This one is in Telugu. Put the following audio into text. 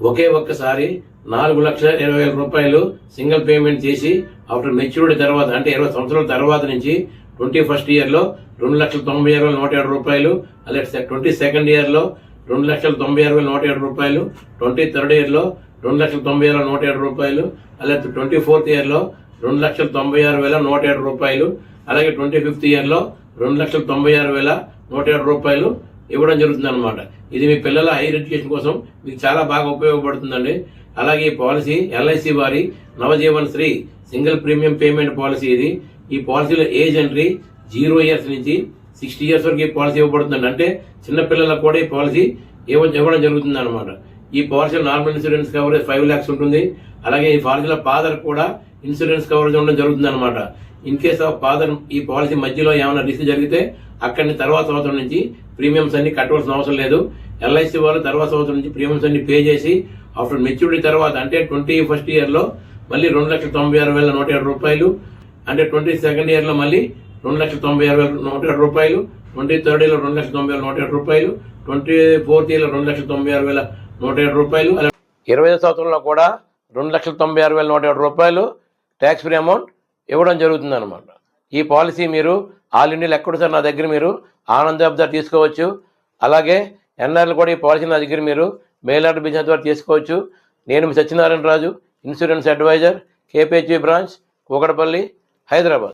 ఒక్కసారి 4,20,000 రూపాయలు సింగిల్ పేమెంట్ చేసి ఆఫ్టర్ మెచ్యూరిటీ తర్వాత అంటే 20 సంవత్సరాల తర్వాత నుంచి 21st ఇయర్లో 2,96,107 రూపాయలు, అలాగే 22nd ఇయర్లో 2,96,107 రూపాయలు, 23rd ఇయర్లో 2,96,107 రూపాయలు, అలాగే 24th ఇయర్లో 2,96,107 రూపాయలు, అలాగే 25th ఇయర్లో 2,96,107 రూపాయలు ఇవ్వడం జరుగుతుంది అనమాట. ఇది మీ పిల్లల హైయర్ ఎడ్యుకేషన్ కోసం మీకు చాలా బాగా ఉపయోగపడుతుందండి. అలాగే ఈ పాలసీ ఎల్ఐసి వారి Navjeevan Shree single premium payment policy ఇది. ఈ పాలసీలో ఏజ్ ఎంట్రీ 0 years నుంచి 60 years వరకు ఈ పాలసీ ఇవ్వబడుతుందండి. అంటే చిన్నపిల్లలకు కూడా ఈ పాలసీ ఇవ్వడం జరుగుతుంది అనమాట. ఈ పాలసీలో నార్మల్ ఇన్సూరెన్స్ కవరేజ్ 5 lakhs ఉంటుంది. అలాగే ఈ పాలసీలో ఫాదర్ కూడా ఇన్సూరెన్స్ కవరేజ్ ఉండడం జరుగుతుంది అనమాట. ఇన్ కేస్ ఆఫ్ ఫాదర్ ఈ పాలసీ మధ్యలో ఏమైనా రిస్క్ జరిగితే అక్కడి తర్వాత సంవత్సరం నుంచి ప్రీమియమ్స్ అన్ని కట్టవలసిన అవసరం లేదు. ఎల్ఐసి వాళ్ళు తర్వాత సంవత్సరం నుంచి ప్రీమియమ్స్ అన్ని పే చేసి ఆఫ్టర్ మెచ్యూరిటీ తర్వాత అంటే 21st ఇయర్లో మళ్ళీ 2,96,107 రూపాయలు, అంటే 22nd ఇయర్లో మళ్ళీ 2,96,107 రూపాయలు, 23rd ఇయర్లో 2,96,107 రూపాయలు, 24th ఇయర్లో 2,96,107 రూపాయలు, 25వ సంవత్సరంలో కూడా 2,96,107 రూపాయలు ట్యాక్స్ ఫ్రీ అమౌంట్ ఇవ్వడం జరుగుతుంది అనమాట. ఈ పాలసీ మీరు ఆల్ ఇండియాలో ఎక్కడ సార్ నా దగ్గర మీరు ఆనంద్ యాప్ ద్వారా తీసుకోవచ్చు. అలాగే ఎన్ఆర్లు కూడా ఈ పాలసీ నా దగ్గర మీరు మెయిల్ ఆర్డర్ బిజినెస్ ద్వారా తీసుకోవచ్చు. నేను మీ Satyanarayana Raju, insurance advisor, KPHB branch, Kukatpally, Hyderabad.